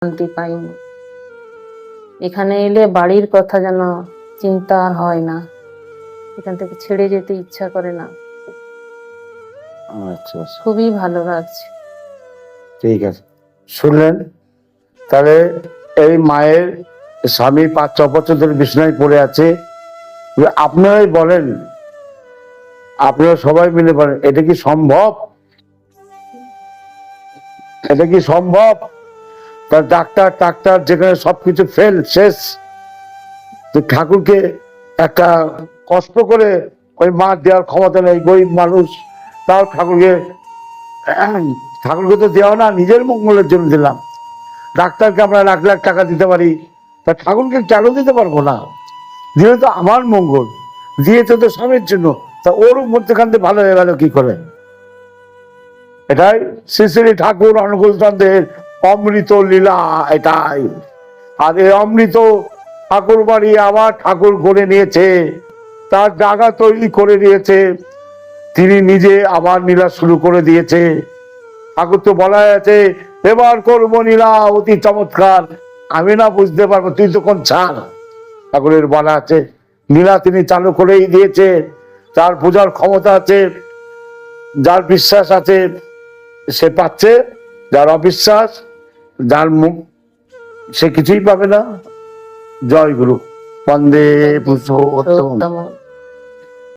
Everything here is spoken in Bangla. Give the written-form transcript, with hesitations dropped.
শান্তি পাইনি। এখানে এলে বাড়ির কথা যেন চিন্তা আর হয় না, এখান থেকে ছেড়ে যেতে ইচ্ছা করে না। আচ্ছা আচ্ছা, খুবই ভালো লাগছে। ঠিক আছে। শুনলেন, তাহলে এই মায়ের স্বামী 5-6 বছর ধরে বিছানায় পড়ে আছে। আপনারাই বলেন, আপনারা সবাই মিলে বলেন, এটা কি সম্ভব? এটা কি সম্ভব? তার ডাক্তার যেখানে সবকিছু ফেল শেষ, তো ঠাকুরকে একটা কষ্ট করে ওই মা দেওয়ার ক্ষমতা নেই, গরিব মানুষ। তাও ঠাকুরকে তো দেওয়া না, নিজের মঙ্গলের জন্য দিলাম। ডাক্তারকে আমরা লাখ লাখ টাকা দিতে পারি, তা ঠাকুরকে কেন দিতে পারবো না? দিলে তো আমার মঙ্গল, দিয়েছে তো স্বামীর জন্য, তা ওর মধ্যেখান থেকে ভালো হয়ে গেল কি করে? এটাই শ্রী শ্রী ঠাকুর অনুকূল চন্দ্রের অমৃত লীলা, এটাই। আর এই অমৃত ঠাকুর বাড়ি আবার ঠাকুর করে নিয়েছে, তার জায়গা তৈরি করে নিয়েছে, তিনি নিজে আবার লীলা শুরু করে দিয়েছে। ঠাকুর তো বলা আছে, এবার করবো লীলা অতি চমৎকার, আমি না বুঝতে পারবো, তুই তখন ছাড়। ঠাকুরের বলা আছে, লীলা তিনি চালু করেই দিয়েছে। তার পূজার ক্ষমতা আছে, যার বিশ্বাস আছে সে পাচ্ছে, যার অবিশ্বাস, যার মুখ, সে কিছুই পাবে না। জয় গুরু। বন্দে পুরুষোত্তম।